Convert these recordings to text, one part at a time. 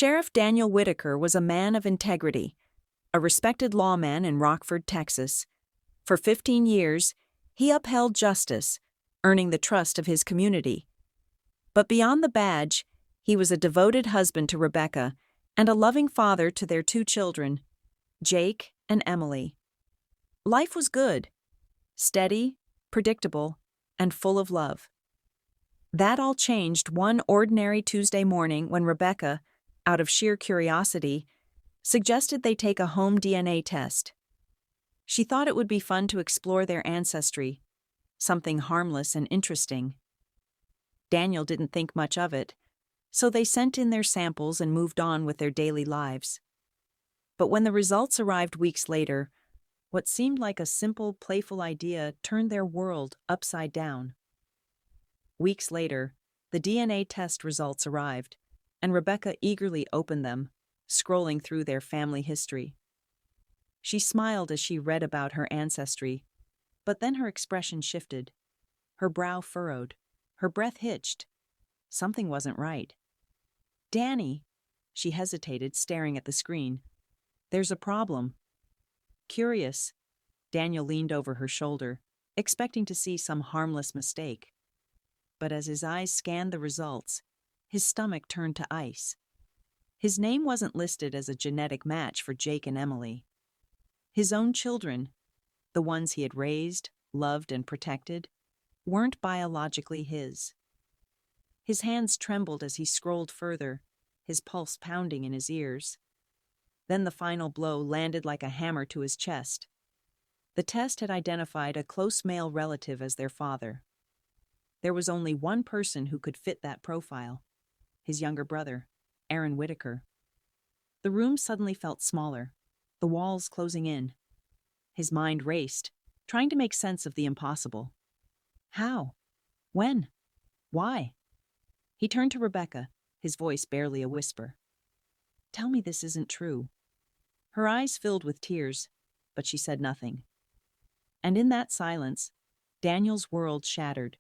Sheriff Daniel Whitaker was a man of integrity, a respected lawman in Rockford, Texas. For 15 years, he upheld justice, earning the trust of his community. But beyond the badge, he was a devoted husband to Rebecca and a loving father to their 2 children, Jake and Emily. Life was good, steady, predictable, and full of love. That all changed one ordinary Tuesday morning when Rebecca, out of sheer curiosity, suggested they take a home DNA test. She thought it would be fun to explore their ancestry, something harmless and interesting. Daniel didn't think much of it, so they sent in their samples and moved on with their daily lives. But when the results arrived weeks later, what seemed like a simple, playful idea turned their world upside down. Weeks later, the DNA test results arrived, and Rebecca eagerly opened them, scrolling through their family history. She smiled as she read about her ancestry, but then her expression shifted. Her brow furrowed, her breath hitched. Something wasn't right. "Danny," she hesitated, staring at the screen. "There's a problem." Curious, Daniel leaned over her shoulder, expecting to see some harmless mistake. But as his eyes scanned the results, his stomach turned to ice. His name wasn't listed as a genetic match for Jake and Emily. His own children, the ones he had raised, loved, and protected, weren't biologically his. His hands trembled as he scrolled further, his pulse pounding in his ears. Then the final blow landed like a hammer to his chest. The test had identified a close male relative as their father. There was only one person who could fit that profile: his younger brother, Aaron Whitaker. The room suddenly felt smaller, the walls closing in. His mind raced, trying to make sense of the impossible. How? When? Why? He turned to Rebecca, his voice barely a whisper. "Tell me this isn't true." Her eyes filled with tears, but she said nothing. And in that silence, Daniel's world shattered.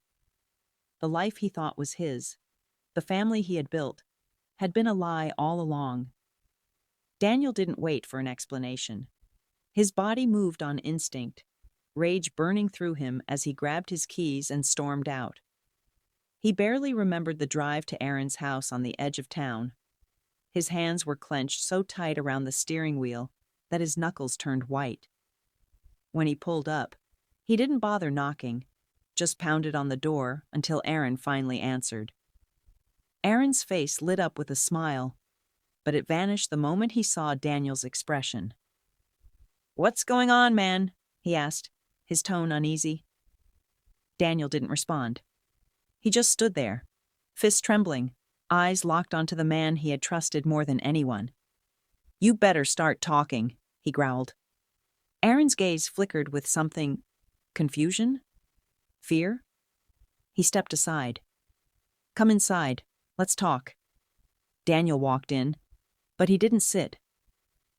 The life he thought was his, the family he had built, had been a lie all along. Daniel didn't wait for an explanation. His body moved on instinct, rage burning through him as he grabbed his keys and stormed out. He barely remembered the drive to Aaron's house on the edge of town. His hands were clenched so tight around the steering wheel that his knuckles turned white. When he pulled up, he didn't bother knocking, just pounded on the door until Aaron finally answered. Aaron's face lit up with a smile, but it vanished the moment he saw Daniel's expression. "What's going on, man?" he asked, his tone uneasy. Daniel didn't respond. He just stood there, fists trembling, eyes locked onto the man he had trusted more than anyone. "You better start talking," he growled. Aaron's gaze flickered with something. Confusion? Fear? He stepped aside. "Come inside. Let's talk." Daniel walked in, but he didn't sit.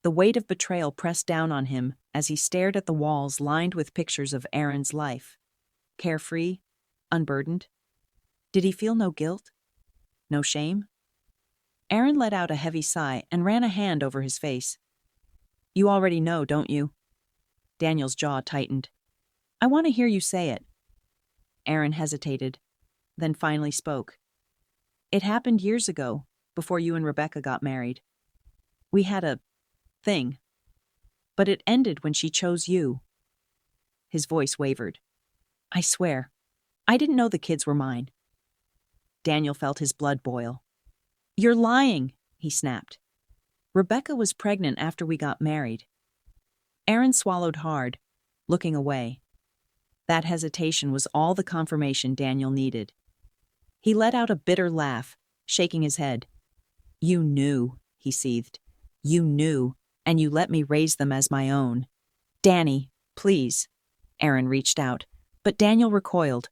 The weight of betrayal pressed down on him as he stared at the walls lined with pictures of Aaron's life. Carefree, unburdened. Did he feel no guilt? No shame? Aaron let out a heavy sigh and ran a hand over his face. "You already know, don't you?" Daniel's jaw tightened. "I want to hear you say it." Aaron hesitated, then finally spoke. "It happened years ago, before you and Rebecca got married. We had a thing, but it ended when she chose you." His voice wavered. "I swear, I didn't know the kids were mine." Daniel felt his blood boil. "You're lying," he snapped. "Rebecca was pregnant after we got married." Aaron swallowed hard, looking away. That hesitation was all the confirmation Daniel needed. He let out a bitter laugh, shaking his head. "You knew," he seethed. "You knew, and you let me raise them as my own." "Danny, please." Aaron reached out, but Daniel recoiled.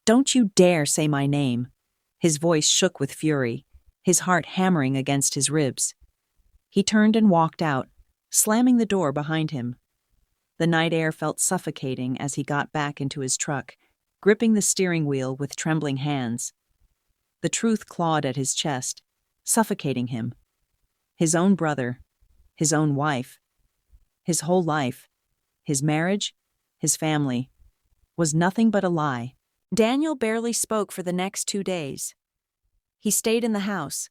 "Don't you dare say my name." His voice shook with fury, his heart hammering against his ribs. He turned and walked out, slamming the door behind him. The night air felt suffocating as he got back into his truck, gripping the steering wheel with trembling hands. The truth clawed at his chest, suffocating him. His own brother, his own wife, his whole life, his marriage, his family, was nothing but a lie. Daniel barely spoke for the next 2 days. He stayed in the house,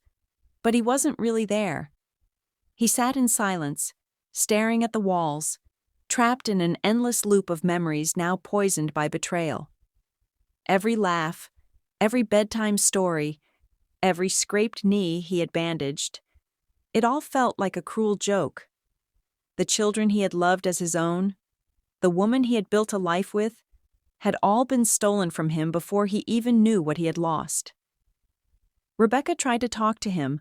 but he wasn't really there. He sat in silence, staring at the walls, trapped in an endless loop of memories now poisoned by betrayal. Every laugh, every bedtime story, every scraped knee he had bandaged, it all felt like a cruel joke. The children he had loved as his own, the woman he had built a life with, had all been stolen from him before he even knew what he had lost. Rebecca tried to talk to him,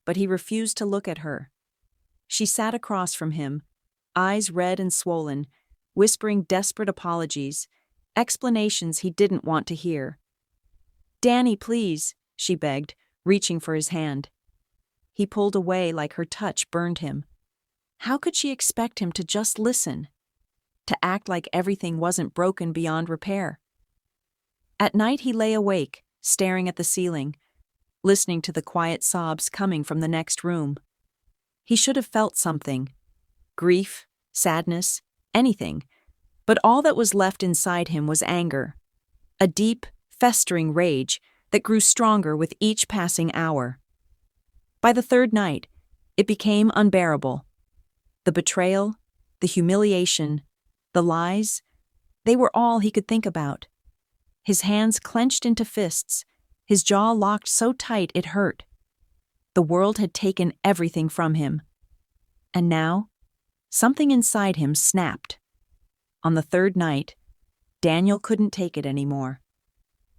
but he refused to look at her. She sat across from him, eyes red and swollen, whispering desperate apologies, explanations he didn't want to hear. "Danny, please," she begged, reaching for his hand. He pulled away like her touch burned him. How could she expect him to just listen? To act like everything wasn't broken beyond repair? At night he lay awake, staring at the ceiling, listening to the quiet sobs coming from the next room. He should have felt something. Grief, sadness, anything. But all that was left inside him was anger. A deep, festering rage that grew stronger with each passing hour. By the third night, it became unbearable. The betrayal, the humiliation, the lies, they were all he could think about. His hands clenched into fists, his jaw locked so tight it hurt. The world had taken everything from him. And now, something inside him snapped. On the third night, Daniel couldn't take it anymore.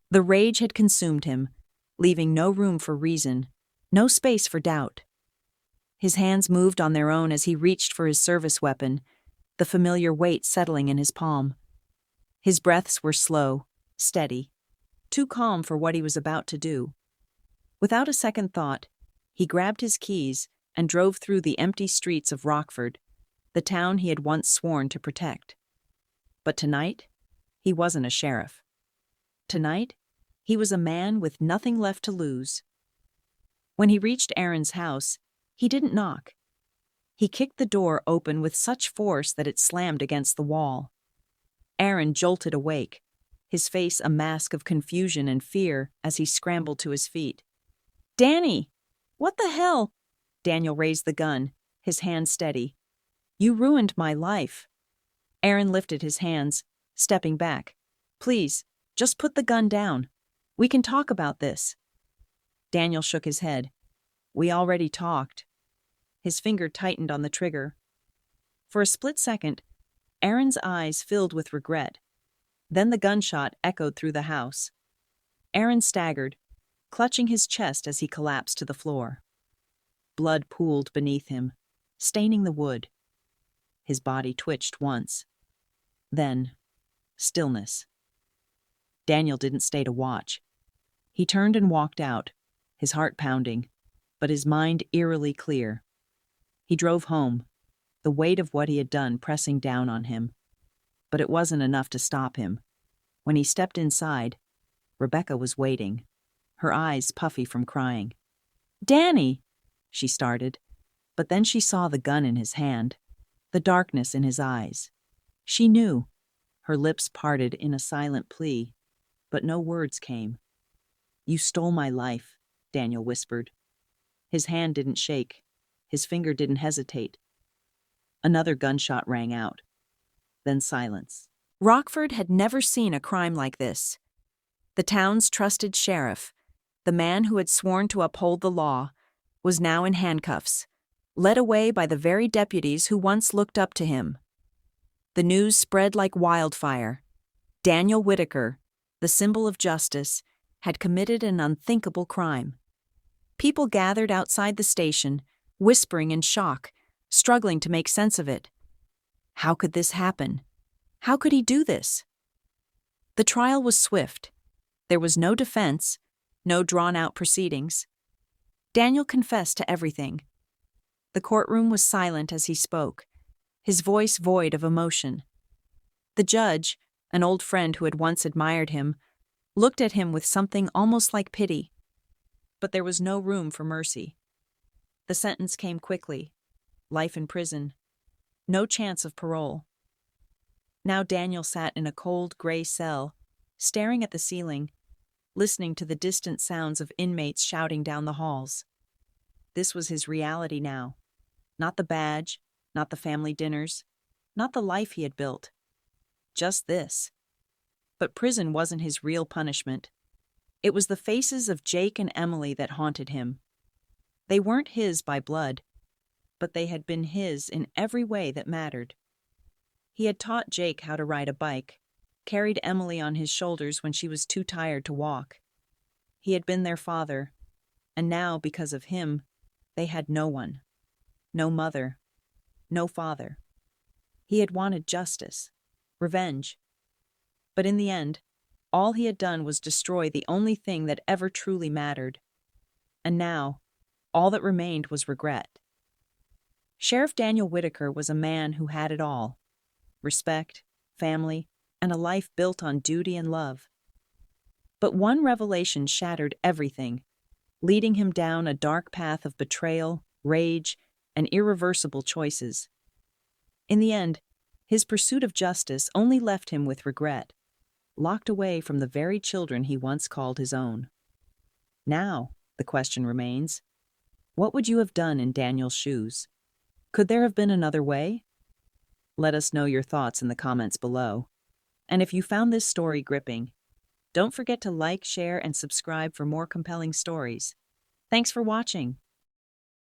The rage had consumed him, leaving no room for reason, no space for doubt. His hands moved on their own as he reached for his service weapon, the familiar weight settling in his palm. His breaths were slow, steady, too calm for what he was about to do. Without a second thought, he grabbed his keys and drove through the empty streets of Rockford, the town he had once sworn to protect. But tonight, he wasn't a sheriff. Tonight, he was a man with nothing left to lose. When he reached Aaron's house, he didn't knock. He kicked the door open with such force that it slammed against the wall. Aaron jolted awake, his face a mask of confusion and fear as he scrambled to his feet. "Danny! What the hell?" Daniel raised the gun, his hand steady. "You ruined my life." Aaron lifted his hands, stepping back. "Please, just put the gun down. We can talk about this." Daniel shook his head. "We already talked." His finger tightened on the trigger. For a split second, Aaron's eyes filled with regret. Then the gunshot echoed through the house. Aaron staggered, clutching his chest as he collapsed to the floor. Blood pooled beneath him, staining the wood. His body twitched once. Then, stillness. Daniel didn't stay to watch. He turned and walked out, his heart pounding, but his mind eerily clear. He drove home, the weight of what he had done pressing down on him. But it wasn't enough to stop him. When he stepped inside, Rebecca was waiting, her eyes puffy from crying. "Danny!" she started, but then she saw the gun in his hand, the darkness in his eyes. She knew. Her lips parted in a silent plea, but no words came. "You stole my life," Daniel whispered. His hand didn't shake. His finger didn't hesitate. Another gunshot rang out. Then silence. Rockford had never seen a crime like this. The town's trusted sheriff, the man who had sworn to uphold the law, was now in handcuffs, led away by the very deputies who once looked up to him. The news spread like wildfire. Daniel Whitaker, the symbol of justice, had committed an unthinkable crime. People gathered outside the station, whispering in shock, struggling to make sense of it. How could this happen? How could he do this? The trial was swift. There was no defense, no drawn-out proceedings. Daniel confessed to everything. The courtroom was silent as he spoke, his voice void of emotion. The judge, an old friend who had once admired him, looked at him with something almost like pity. But there was no room for mercy. The sentence came quickly: life in prison, no chance of parole. Now Daniel sat in a cold, gray cell, staring at the ceiling, listening to the distant sounds of inmates shouting down the halls. This was his reality now. Not the badge, not the family dinners, not the life he had built. Just this. But prison wasn't his real punishment. It was the faces of Jake and Emily that haunted him. They weren't his by blood, but they had been his in every way that mattered. He had taught Jake how to ride a bike, carried Emily on his shoulders when she was too tired to walk. He had been their father, and now, because of him, they had no one. No mother. No father. He had wanted justice, revenge. But in the end, all he had done was destroy the only thing that ever truly mattered. And now, all that remained was regret. Sheriff Daniel Whitaker was a man who had it all: respect, family, and a life built on duty and love. But one revelation shattered everything, leading him down a dark path of betrayal, rage, and irreversible choices. In the end, his pursuit of justice only left him with regret, locked away from the very children he once called his own. Now, the question remains, what would you have done in Daniel's shoes? Could there have been another way? Let us know your thoughts in the comments below. And if you found this story gripping, don't forget to like, share, and subscribe for more compelling stories. Thanks for watching.